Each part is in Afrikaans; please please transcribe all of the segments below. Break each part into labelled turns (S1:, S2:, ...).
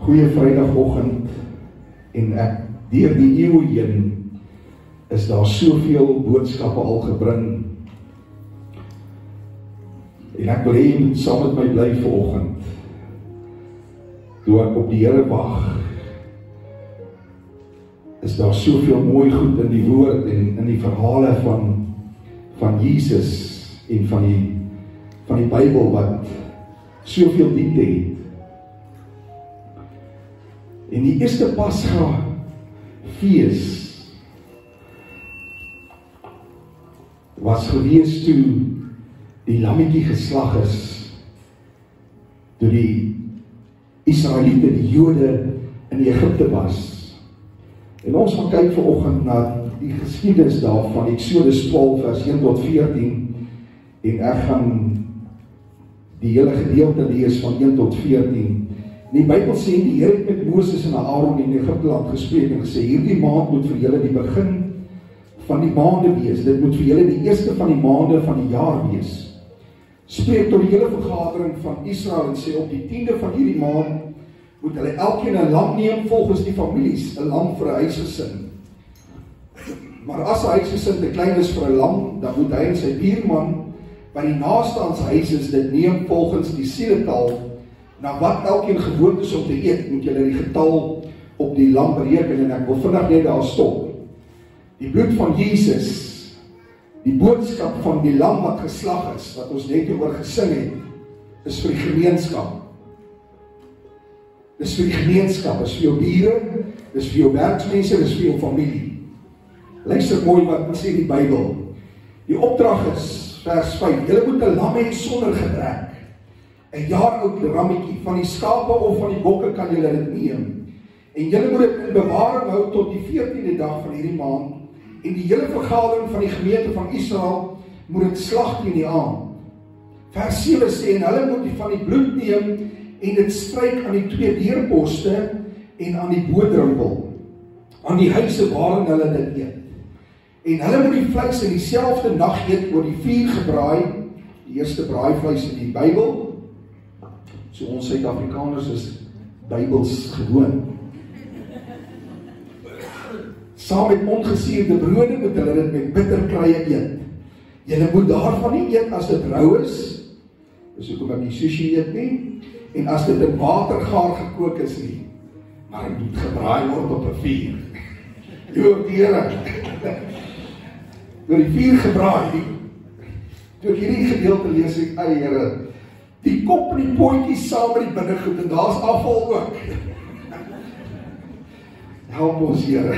S1: Goeie Vrydagoggend en ek deur die eeue heen is daar soveel boodskappe al gebring. En ek wil hê jy moet saam met my bly vanoggend. Toe ek op die Here wag, is daar soveel mooi goed in die woord en in die verhale van Jesus en van die Bybel wat soveel diepte het. En die eerste Pasga fees was gewees toe die lammetjie geslag is, toe die Israeliete, die Jode in Egipte was. En ons gaan kyk vanoggend na die geskiedenis daarvan, Eksodus 12 vers 1 tot 14, en ek gaan die hele gedeelte lees van 1 tot 14. Die Bybel sê, die Here het met Moses en Aaron in Egipte land gespreek en gesê, hierdie maand moet vir julle die begin van die maande wees, dit moet vir julle die eerste van die maande van die jaar wees. Spreek tot die hele vergadering van Israel en sê, op die 10de van hierdie maand moet hulle elkeen 'n lam neem volgens die families, 'n lam vir 'n huisgesin. Maar as 'n huisgesin te klein is vir 'n lam, dan moet hy en sy buurman by die naaste aan sy huis is dit neem volgens die siedetal, na wat elkeen gewoond is om te eet, moet julle die getal op die lam bereken, en ek wil vinnig net daar stop. Die bloed van Jesus, die boodskap van die lam wat geslag is, wat ons net oor gesing het, is vir die gemeenskap. Dis vir die gemeenskap, is vir jou bure, dis vir jou werksmense, dis vir jou familie. Luister mooi wat sê die Bybel. Die opdrag is, vers 5, julle moet 'n lam hê sonder gebrek. 'n jaar oud rammetjie, van die skape of van die bokke kan julle dit neem. En julle moet dit in bewaring hou tot die 14de dag van hierdie maand, en die hele vergadering van die gemeente van Israel moet dit slag teen die aand. Vers 7 sê, en hulle moet van die bloed neem en dit stryk aan die 2 deurposte en aan die boordrempel, aan die huise waarin hulle dit eet. En hulle moet die vleis in dieselfde nag eet oor die vuur gebraai, die eerste braaivleis in die Bybel. So ons Suid-Afrikaners is Bybels gewoon. Saam met ongesuurde brode moet hulle dit met bitterkruie eet. Julle moet daarvan nie eet as dit rou is, dis hoekom ek nie sushi eet nie, en as dit in watergaar gekook is nie, maar dit moet gebraai word op 'n vuur. Joe, die Here, door die vuur gebraai, toe ek hierdie gedeelte lees, ek, ai Here, die kop en die pootjies saam met die binnegoed, en daar's afval ook. Help ons, Here.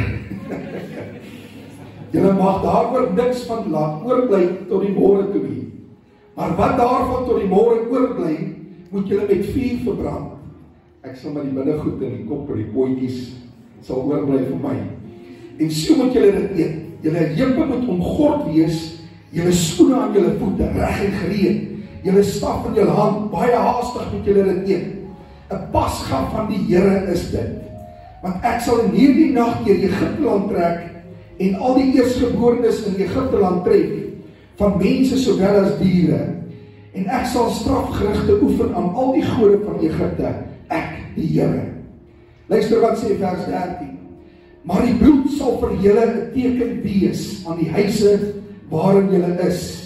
S1: Julle mag daaroor niks van laat oorbly tot die môre toe nie. Maar wat daarvan tot die môre oorbly, moet julle met vuur verbrand. Ek sal met die binnegoed en die kop en die pootjies sal oorbly vir my. En so moet julle dit eet. Julle heupe moet omgord wees, julle skoene aan julle voete, reg en gereed. Julle staf in julle hand, baie haastig moet julle dit eet. 'n Pasga van die Here is dit. Want ek sal in hierdie nag deur Egipte land trek en al die eerstgeborenes in Egipte land tref, van mense sowel as diere. En ek sal strafgerigte oefen aan al die gode van Egipte, ek die Here. Luister wat sê vers 13. Maar die bloed sal vir julle 'n teken wees aan die huise waarin julle is.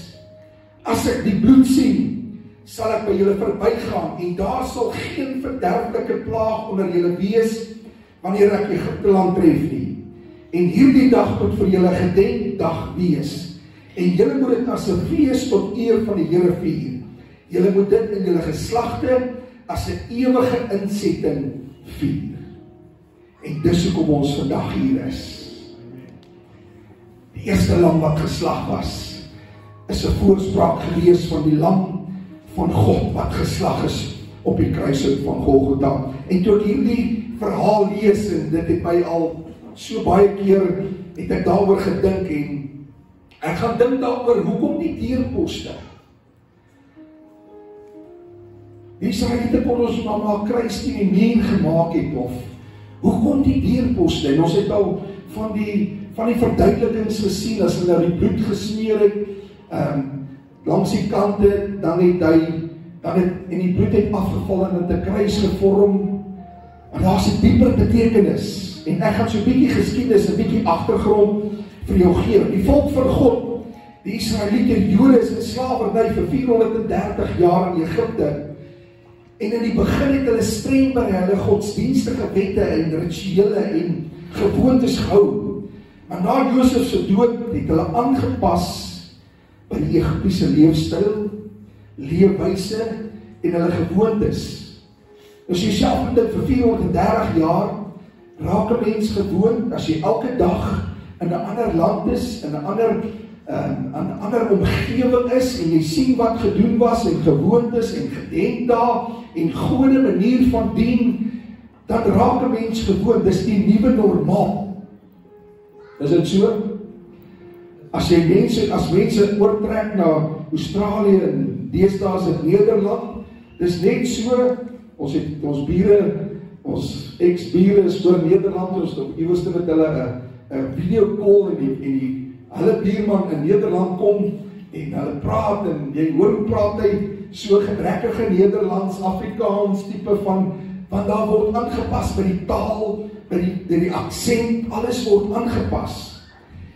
S1: As ek die bloed sien, sal ek by julle verbygaan, en daar sal geen verderflike plaag onder julle wees, wanneer ek Egipte land tref nie. En hierdie dag moet vir julle gedenkdag wees, en julle moet dit as 'n fees tot eer van die Here vier. Julle moet dit in julle geslagte as 'n ewige insetting vier. En dis hoekom ons vandag hier is. Die eerste lam wat geslag was, is 'n voorspraak gewees van die lam van God wat geslag is op die kruis van Golgotha. En toe ek hierdie verhaal lees, en dit het my al so baie keer, het ek daaroor gedink, en ek gaan dink daaroor, hoekom die deurposte? Die Israeliete kon ons maar kruis teen die muur gemaak het, of hoekom die deurposte? En ons het al van die verduidelikings gesien, as hulle die bloed gesmeer het, langs die kante, dan het die bloed het afgeval en het 'n kruis gevorm, Maar daar is 'n dieper betekenis. En ek gaan so 'n bietjie geskiedenis, 'n bietjie agtergrond vir jou gee. Die volk van God, die Israeliete, Jode is in slawerny vir 430 jaar in Egipte. En in die begin het hulle streng by hulle godsdienstige wette en rituele en gewoontes gehou. Maar na Josef se dood het hulle aangepas by die Egiptiese leefstyl, leefwyse en hulle gewoontes. As jy self moet vir 430 jaar raak 'n mens gewoon, as jy elke dag in 'n ander land is, in 'n ander omgewing is, en jy sien wat gedoen was, en gewoontes, en gedenkdae, en gode manier van dien, dan raak 'n mens gewoon, dis die nuwe normaal. Is dit so? As mense oortrek na Australië en deesdae is dit Nederland, dis net so, ons bure, ons ex-bure is oor Nederland, ons op iewers met hulle 'n video call en hulle buurman in Nederland kom en hulle praat en jy hoor hoe praat hy so gebrekkige Nederlands, Afrikaans tipe van, want daar word aangepas by die taal, by die aksent, alles word aangepas.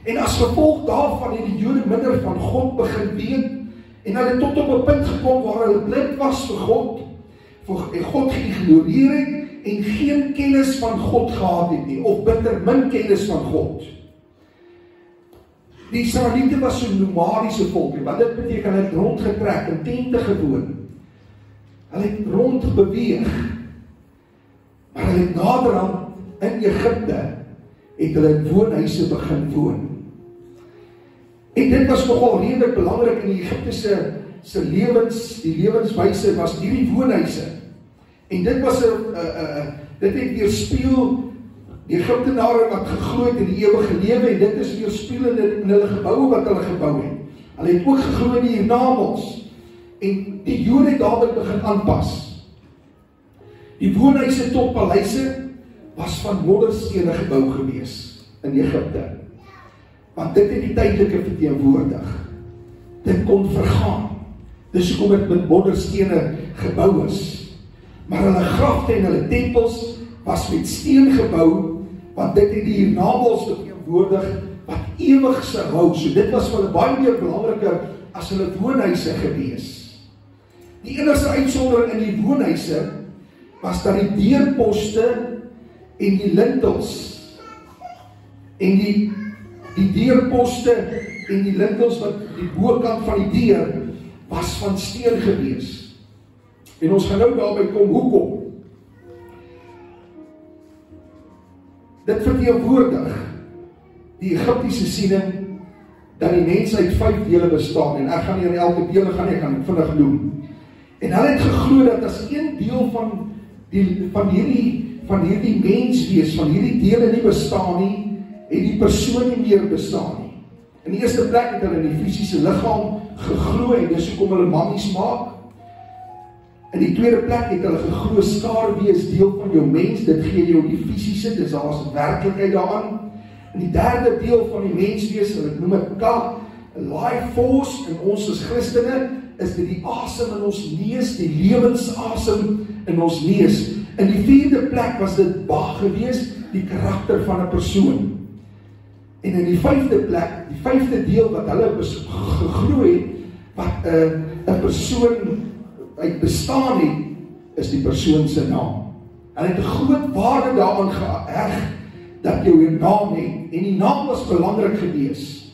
S1: En as gevolg daarvan het die Jode minder van God begin weet en hulle tot op 'n punt gekom waar hulle blind was vir God geïgnoreer het en geen kennis van God gehad het nie, of bitter min kennis van God. Die Israeliete was so 'n nomadiese volk, wat dit beteken, hulle het rondgetrek in tente gewoon. Hulle het rondbeweeg. Maar hulle het naderhand in Egipte het hulle in woonhuise begin woon. En dit was nogal redelik belangrik in die Egiptiese die lewenswyse was hierdie woonhuise. En dit was dit het weerspieël die Egiptenare wat geglo het in die ewige lewe, en dit is weerspieël in hulle geboue wat hulle gebou het. Hulle het ook geglo in die hiernamaals. En die Jode het daarbey begin aanpas. Die woonhuise tot paleise was van modderstene gebou gewees in Egipte. Want dit het die tydelike verteenwoordig. Dit kon vergaan. Dis hoekom dit met modderstene gebou is. Maar hulle grafte en hulle tempels was met steen gebou, want dit het die hiernamaals verteenwoordig wat ewig sou hou. So dit was vir hulle baie meer belangriker as hulle woonhuise gewees. Die enigste uitsondering in die woonhuise was dat die deurposte en die lintels en die deurposte en die lintels wat die bokant van die deur was van steen gewees. En ons gaan nou daarby kom, hoekom? Dit verteenwoordig die Egiptiese siening dat die mens uit 5 dele bestaan, en ek gaan nie in elke dele gaan, ek gaan vinnig noem. En hulle het geglo dat as een deel van hierdie menswees, van hierdie dele nie bestaan nie, het die persoon nie meer bestaan nie. In die eerste plek het hulle in die fisiese liggaam geglo, en dis hoekom hulle mammies maak. In die tweede plek het hulle geglo, skaarwees deel van jou mens, dit gee jou die fisiese, dis daar is werklikheid daaraan. In die derde deel van die menswees, hulle noem dit Ka, life force, en ons as Christene, is dit die asem in ons neus, die lewensasem in ons neus. In die vierde plek was dit Ba gewees, die karakter van 'n persoon. En in die vyfde plek, die vyfde deel wat hulle geglo het, wat 'n persoon uit bestaan het, is die persoon se naam. Hulle het 'n groot waarde daaraan geheg dat jy 'n naam het, en die naam was belangrik gewees.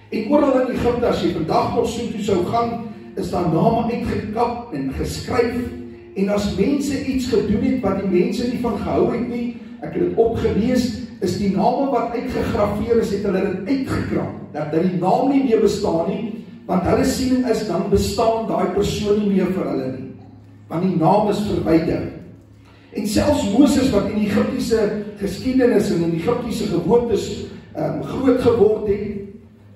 S1: En oral in Egipte, as jy vandag nog so toe sou gaan, is daar name uitgekap en geskryf, en as mense iets gedoen het wat die mense nie van gehou het nie, ek het dit opgelees, is die name wat uitgegrafeer is, het hulle dit uitgekrap, dat die naam nie meer bestaan nie, want hulle siening is, dan bestaan daai persoon nie meer vir hulle nie, want die naam is verwyder. En selfs Moses, wat in die Egiptiese geskiedenis en in die Egiptiese gewoontes groot geword het,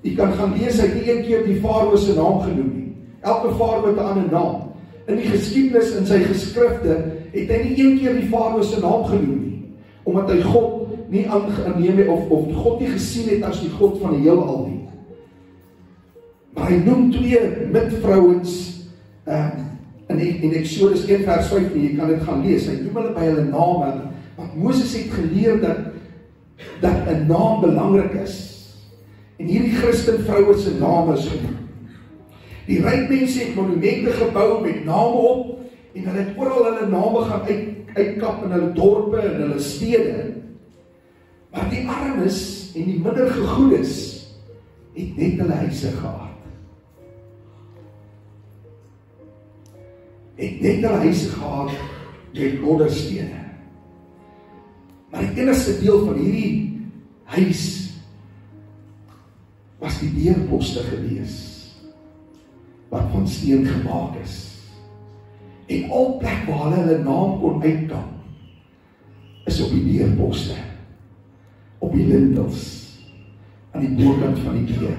S1: jy kan gaan lees, hy het nie een keer die farao se naam genoem nie. Elke farao het 'n ander naam. In die geskiedenis, in sy geskrifte, het hy nie een keer die farao se naam genoem nie, omdat hy God nie aangeneem het, of God nie gesien het as die God van die heelal nie. Maar hy noem 2 midvrouens in Exodus 1 vers 15, jy kan dit gaan lees, hy noem hulle by hulle name, Want Moses het geleer dat 'n naam belangrik is. En hierdie Christenvroue se name is genoem. Die ryk mense het monumente gebou met name op, en hulle het oral hulle name gaan uitkap in hulle dorpe en hulle stede. Maar die armes en die minder gegoedes het net hulle huise gehad. Het net hulle huise gehad met modderstene. Maar die enigste deel van hierdie huis was die deurposte gewees, wat van steen gemaak is. En al plek waar hulle naam kon uitkap, is op die deurposte, op die lintels, aan die bokant van die deur,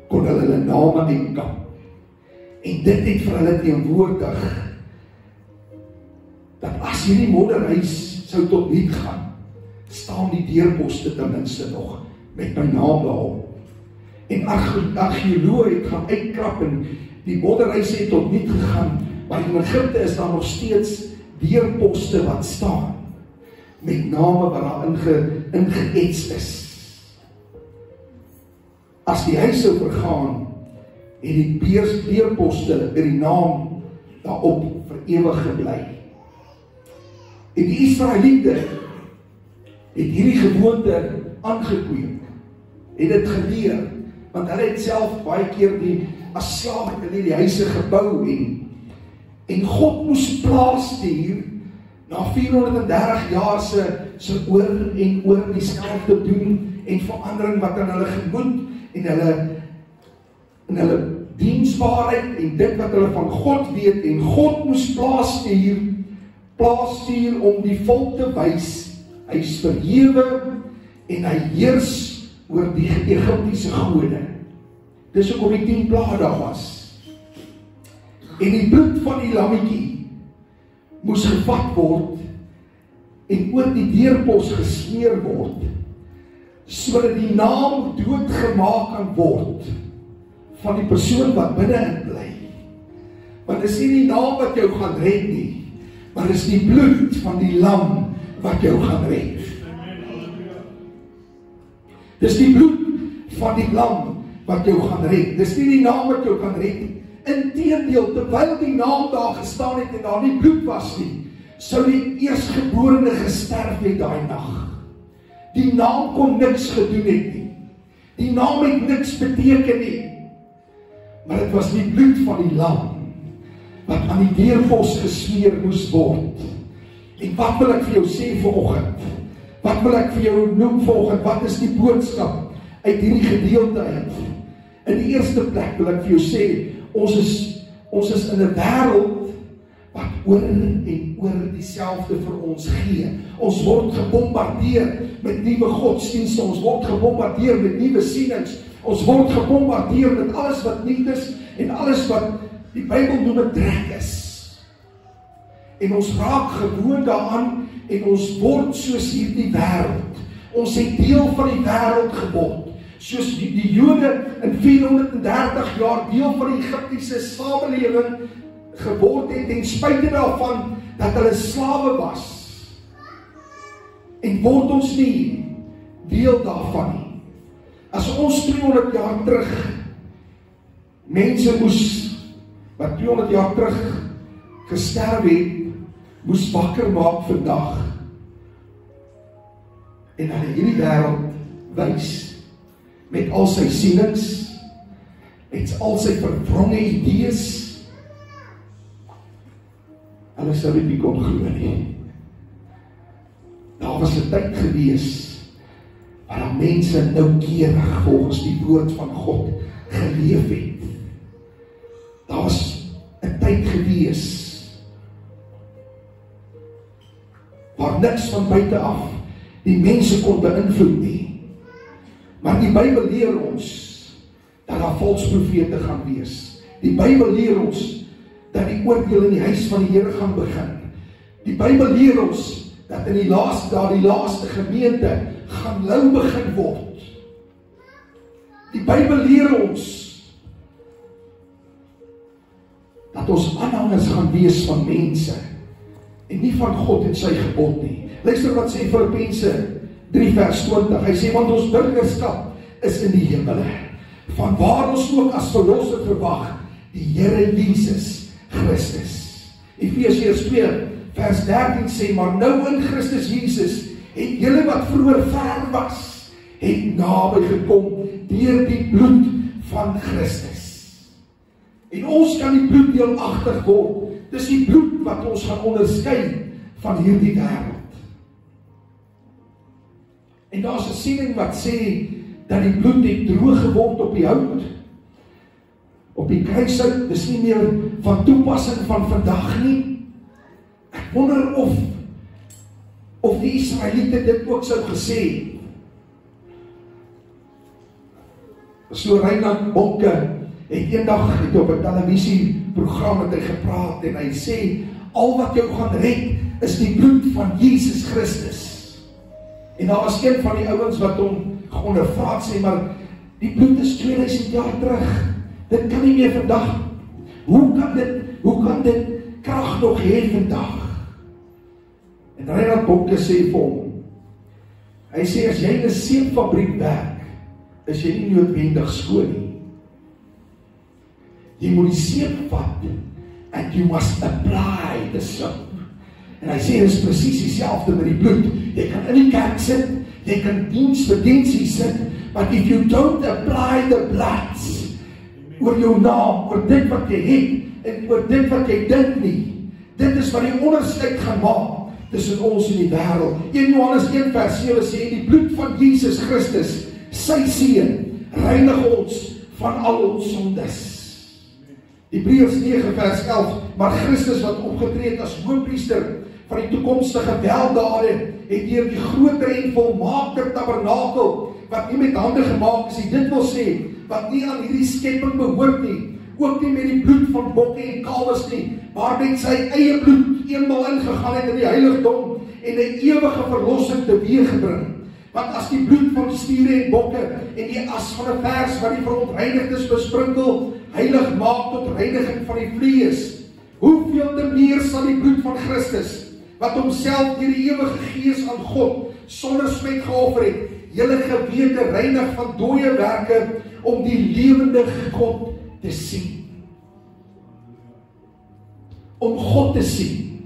S1: kon hulle name uitkap. En dit het vir hulle teenwoordig, dat as hierdie modderhuis sou tot niet gaan, staan die deurposte ten minste nog, met my naam daarop. En argeoloë het gaan uitkrap en die modderhuis het tot niet gegaan, maar in Egipte is daar nog steeds deurposte wat staan, met name wat daar ingeets is. As die huis sou vergaan, het die deurposte met die naam daarop vir ewig gebly. En die Israeliete het hierdie gewoonte aangekweek, het dit geleer, want hulle het self baie keer as slawe het hulle die huise gebou en God moes plaas stuur na 430 jaar se oor en oor dieselfde doen en verandering wat aan hulle gemoed en hulle diensbaarheid en dit wat hulle van God weet, en God moes plaas stuur om die volk te wys, hy is verhewe en hy heers oor die Egiptiese gode. Dis ook om die 10 plaae daar was. En die bloed van die lammetjie moes gevat word en oor die deurpos gesmeer word, sodat die naam doodgemaak kan word van die persoon wat binne-in bly. Want dis nie die naam wat jou gaan red nie, maar dis die bloed van die lam wat jou gaan red. Dis die bloed van die lam wat jou gaan red. Dis nie die naam wat jou kan red nie. Inteendeel, terwyl die naam daar gestaan het en daar nie bloed was nie, sou die eerstgeborene gesterf het daai nag. Die naam kon niks gedoen het nie. Die naam het niks beteken nie. Maar dit was die bloed van die lam wat aan die deurpos gesmeer moes word. En wat wil ek vir jou sê vanoggend? Wat wil ek vir jou noem vanoggend? Wat is die boodskap uit hierdie gedeelte uit? In die eerste plek wil ek vir jou sê, ons is in 'n wêreld wat oor en oor dieselfde vir ons gee. Ons word gebombardeer met nuwe godsdienste, ons word gebombardeer met nuwe sienings, ons word gebombardeer met alles wat nuut is en alles wat die Bybel noem 'n trek is. En ons raak gewoon daaraan en ons word soos hierdie wêreld. Ons het deel van die wêreld geword. Soos die Jode in 430 jaar deel van die Egiptiese samelewing geword het en spite daarvan dat hulle slawe was. En word ons nie deel daarvan nie. As ons 200 jaar terug mense wat 200 jaar terug gesterf het, moes wakker maak vandag en hulle hierdie wêreld wys met al sy sienings, met al sy verwronge idees, hulle sou dit nie kon glo nie. Daar was 'n tyd gewees waar daar mense noukeurig volgens die woord van God geleef het. Daar was 'n tyd gewees waar niks van buite af die mense kon beïnvloed nie. Maar die Bybel leer ons dat daar valse profete gaan wees. Die Bybel leer ons dat die oordeel in die huis van die Here gaan begin. Die Bybel leer ons dat in die laaste gemeente gaan lou begin word. Die Bybel leer ons dat ons aanhangers gaan wees van mense en nie van God en sy gebod nie. Luister wat sê Filippense 3 vers 20. Hy sê, want ons burgerskap is in die hemele, vanwaar ons ook as verlosser verwag, die Here Jesus Christus. Efesiërs 2 vers 13 sê, maar nou in Christus Jesus, het julle wat vroeër ver was, het naby gekom deur die bloed van Christus. En ons kan die bloed deelagtig word. Dis die bloed wat ons gaan onderskei van hierdie wêreld. En daar's 'n siening wat sê dat die bloed het droog geword op die hout, op die kruishout. Dis nie meer van toepassing van vandag nie. Ek wonder of die Israeliete dit ook sou gesê. So Reinhard Bonke het eendag op 'n televisieprogram met hy gepraat en hy sê, al wat jou gaan red is die bloed van Jesus Christus. En daar was een van die ouens wat hom geondervraag sê, maar die bloed is 2000 jaar terug. Dit kan nie meer vandag. Hoe kan dit krag nog hê vandag? En Reinhard Bonke sê vir hom, hy sê, as jy in 'n seepfabriek werk, is jy nie noodwendig skoon nie. Jy moet die seep vat, and you must apply the soap. En hy sê, dit is presies dieselfde met die bloed. Jy kan in die kerk sit, jy kan diens vir diensie sit, but if you don't apply the blood oor jou naam, oor dit wat jy het, en oor dit wat jy dink nie, dit is wat die onderskeid gaan maak tussen ons en die wêreld. 1 Johannes 1 vers 7 sê, die bloed van Jesus Christus, sy seun, reinig ons van al ons sondes. Hebreërs 9 vers 11, maar Christus wat opgetree het as hoëpriester van die toekomstige weldade, het deur die groter en volmaakter tabernakel, wat nie met hande gemaak is nie, dit wil sê, wat nie aan hierdie skepping behoort nie, ook nie met die bloed van bokke en kalwes nie, maar met sy eie bloed eenmaal ingegaan het in die heiligdom en 'n ewige verlossing teweeggebring. Want as die bloed van stiere en bokke en die as van 'n vers wat die verontreinigdes besprinkel, heilig maak tot reiniging van die vlees, hoeveel te meer sal die bloed van Christus, wat homself deur die ewige Gees aan God sonder smet geoffer het, julle gewete reinig van dooie werke, om die lewende God te sien. Om God te sien.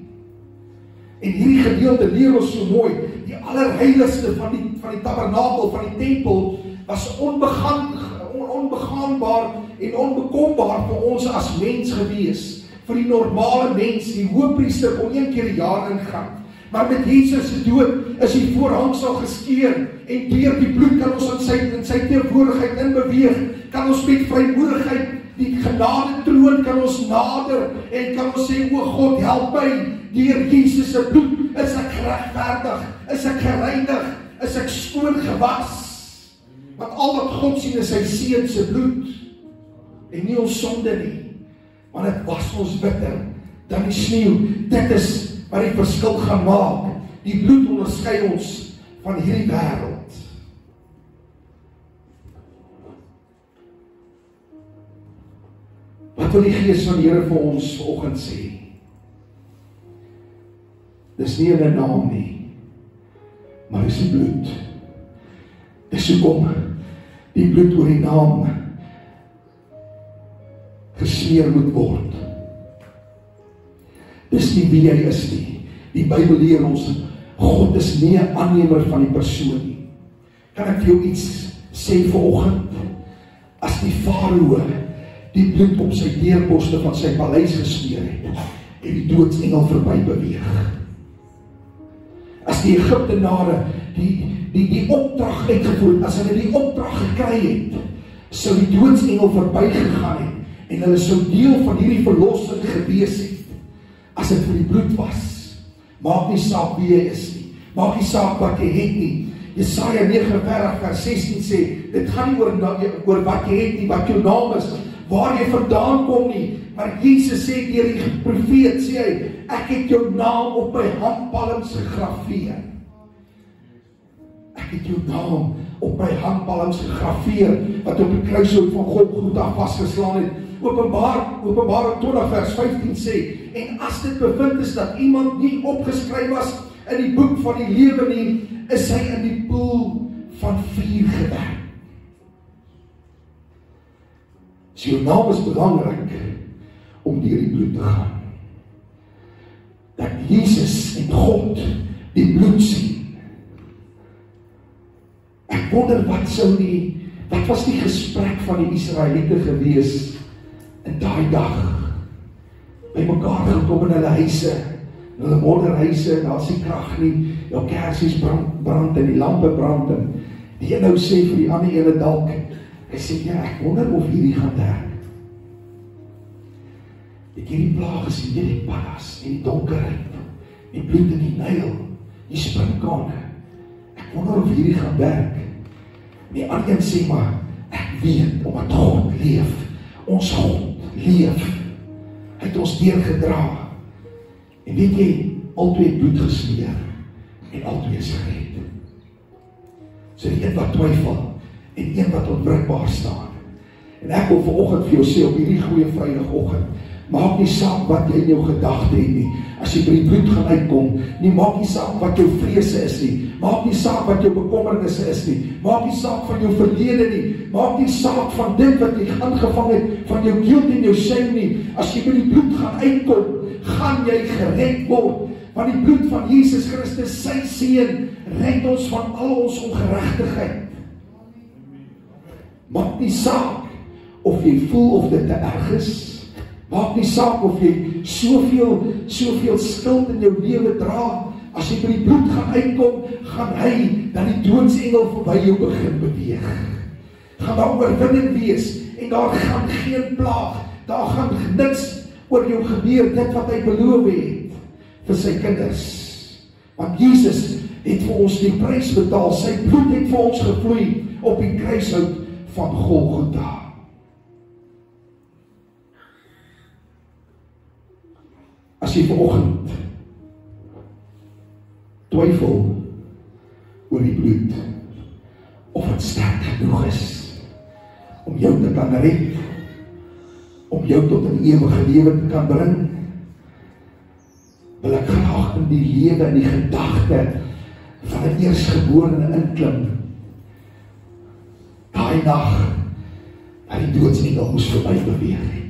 S1: En hierdie gedeelte leer ons so mooi, die allerheiligste van die tabernakel, van die tempel, was onbegaanbaar en onbekombaar vir ons as mens gewees. Vir die normale mens, die hoëpriester kon 1 keer 'n jaar ingaan. Maar met Jesus se dood is die voorhangsel geskeur en deur die bloed kan ons in sy teenwoordigheid inbeweeg, kan ons met vrymoedigheid die genade troon kan ons nader en kan ons sê, o God, help my, deur Jesus se bloed is ek geregverdig, is ek gereinig, is ek skoon gewas. Want al wat God sien is sy seun se bloed en nie ons sonde nie. Want dit was ons witter dan die sneeu. Dit is wat die verskil gaan maak. Die bloed onderskei ons van hierdie wêreld. Wat wil die Gees van die Here vir ons vanoggend sê? Dis nie 'n naam nie, maar dis die bloed. Dis hoekom die bloed oor die naam gesmeer moet word. Dis nie wie jy is nie. Die Bybel leer ons, God is nie 'n aannemer van die persoon nie. Kan ek vir jou iets sê vanoggend? As die Farao die bloed op sy deurposte van sy paleis gesmeer het, en die doodsengel verby beweeg. As die Egiptenare die opdrag uitgevoer, as hulle die opdrag gekry het, sou die doodsengel verby gegaan het, en hulle sou deel van hierdie verlossing gewees het, as dit vir die bloed was. Maak nie saak wie jy is nie, maak nie saak wat jy het nie. Jesaja 49 vers 16 sê, dit gaan nie oor wat jy het nie, wat jou naam is, waar jy vandaan kom nie, maar Jesus sê deur die profeet, sê hy, ek het jou naam op my handpalms gegraveer. Ek het jou naam op my handpalms gegraveer, wat op die kruishout van Golgotha vasgeslaan het. Openbaring 20 vers 15 sê, en as dit bevind is dat iemand nie opgeskryf was in die boek van die lewe nie, is hy in die poel van vuur gewerk. So jou naam is belangrik om deur die bloed te gaan. Dat Jesus en God die bloed sien. Ek wonder wat was die gesprek van die Israeliete gewees in daai dag? By mekaar gekom in hulle huise, in hulle modderhuise, en daar is nie krag nie, jou kersies brand en die lampe brand, en die een nou sê vir die ander ene dalk, hy sê, ja, ek wonder of hierdie gaan werk. Ek hierdie plaag gesien, die paddas, die donkerheid, die bloed in die Nyl, die springkane, ek wonder of hierdie gaan werk. Die ander een sê maar, ek weet, omdat God leef, ons God leef, hy het ons deurgedra, en weet jy, albei bloed gesmeer, en albei is gered. So die een wat twyfel, en een wat onwrikbaar staan. En ek wil vanoggend vir jou sê, op hierdie goeie Vrydagoggend, maak nie saak wat jy in jou gedagte het nie, as jy by die bloed gaan uitkom, nie maak nie saak wat jou vrese is nie, maak nie saak wat jou bekommernisse is nie, maak nie saak van jou verlede nie, maak nie saak van dit wat jy aangevang het, van jou guilt en jou shame nie, as jy by die bloed gaan uitkom, gaan jy gered word, want die bloed van Jesus Christus, sy seun, red ons van al ons ongeregtigheid. Maak nie saak of jy voel of dit te erg is, maak nie saak of jy soveel skuld in jou lewe dra, as jy by die bloed gaan uitkom, gaan hy, dan die doodsengel verby jou begin beweeg. Gaan daar oorwinning wees, en daar gaan geen plaag, daar gaan niks oor jou gebeur, dit wat hy beloof het, vir sy kinders. Want Jesus het vir ons die prys betaal, sy bloed het vir ons gevloei, op die kruishout van Golgotha. As jy vanoggend twyfel oor die bloed, of het sterk genoeg is, om jou te kan red, om jou tot 'n ewige lewe te kan bring, wil ek graag in die lewe en die gedagte van 'n eerstgeborene inklim. Daai nag, dat die doodsengel moes verby beweeg het.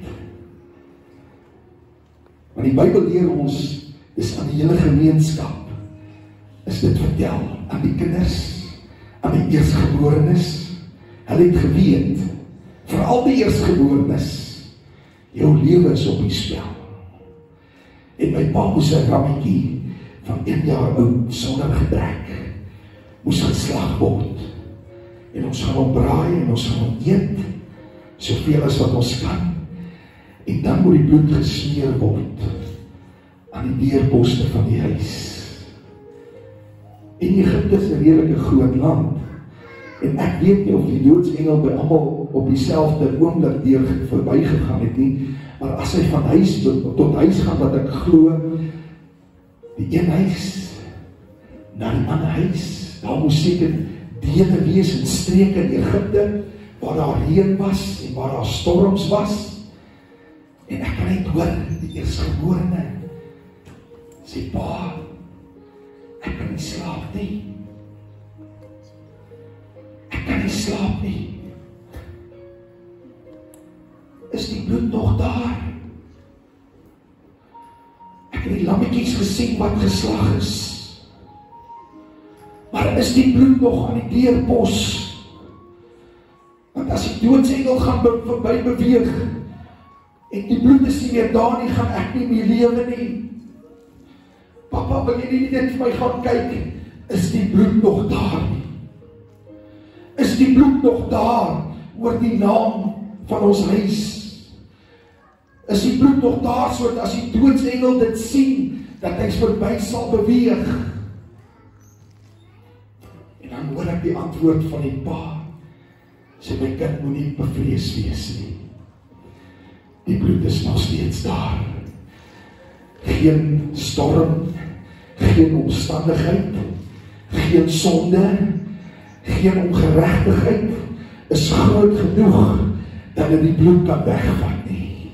S1: Want die Bybel leer ons, is aan die hele gemeenskap, is dit vertel, aan die kinders, aan die eerstgeborenes, hulle het geweet, veral die eerstgeborenes, jou lewe is op die spel. En my pa moes 'n rammetjie van 1 jaar oud, sonder gebrek, moes geslag word. En ons gaan hom braai, en ons gaan hom eet, soveel as wat ons kan. En dan moet die bloed gesmeer word, aan die deurposte van die huis. En Egipte is 'n redelike groot land, en ek weet nie of die doodsengel by almal op dieselfde oomblik deur verby gegaan het nie, maar as hy van huis tot huis gaan, wat ek glo, die een huis, na die ander huis, daar moes seker dele wees en streke in Egipte, waar daar reën was, en waar daar storms was, en ek kan net hoor, die eerstgeborene, sê, pa, ek kan nie slaap nie. Ek kan nie slaap nie. Is die bloed nog daar? Ek het die lammetjies gesien wat geslag is. Maar is die bloed nog aan die deurpos? Want as die doodsengel gaan verby beweeg, en die bloed is nie meer daar nie, gaan ek nie meer lewe nie. Papa, wil jy nie net vir my gaan kyk, is die bloed nog daar nie? Is die bloed nog daar, oor die naam van ons huis? Is die bloed nog daar, so as die doodsengel dit sien, dat hy verby sal beweeg? En dan hoor ek die antwoord van die pa, sê, my kind moet nie bevrees wees nie. Die bloed is nog steeds daar. Geen storm, geen omstandigheid, geen sonde, geen ongeregtigheid is groot genoeg dat dit die bloed kan wegvat nie.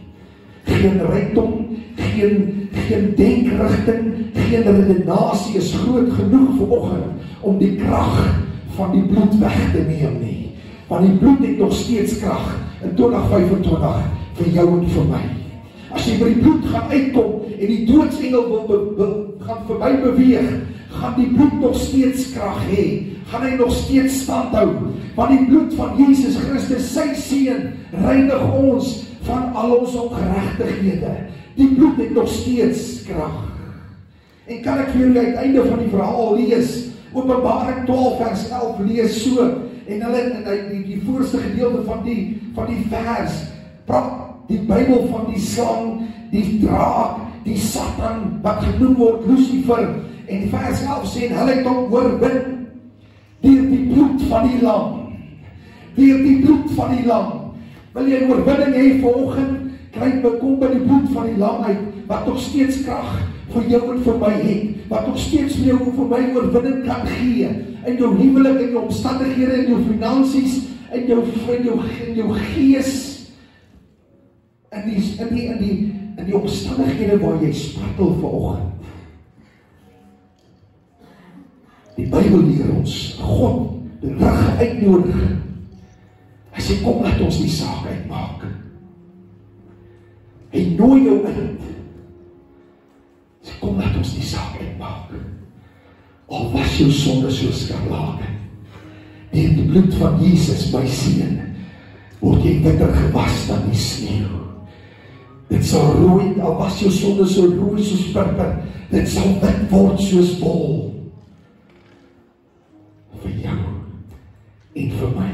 S1: Geen rykdom, geen denkrigting, geen redenasie is groot genoeg vanoggend om die krag van die bloed weg te neem nie. Want die bloed het nog steeds krag in 2025 vir jou en vir my. As jy by die bloed gaan uitkom en die doodsengel wil gaan verby beweeg, gaan die bloed nog steeds krag hê, gaan hy nog steeds stand hou, want die bloed van Jesus Christus, sy seun, reinig ons van al ons ongeregtighede. Die bloed het nog steeds krag. En kan ek vir julle uit einde van die verhaal lees, Openbaring 12 vers 11 lees so, en hulle in die voorste gedeelte van die vers, praat die Bybel van die slang, die draak, die Satan, wat genoem word Lucifer, en vers 11 sê, hulle het hom oorwin, deur die bloed van die lam, deur die bloed van die lam. Wil jy oorwinning hê vanoggend, kom by die bloed van die lam uit, wat nog steeds krag vir jou en vir my het, wat nog steeds vir jou en vir my oorwinning kan gee, in jou huwelik, in jou omstandighede, in jou finansies, in jou gees, in die omstandighede waar jy spartel vanoggend. Die Bybel leer ons, God die rug uitnodig. Hy sê, kom laat ons die saak uitmaak. Hy nooi jou uit. Hy sê, kom laat ons die saak uitmaak. Al was jou sonde so skarlake, deur die bloed van Jesus, my seun, word jy witter gewas dan die sneeu. Dit sal rooi, al was jou sonde so rooi soos purper, dit sal wit word soos wol. Vir jou en vir my.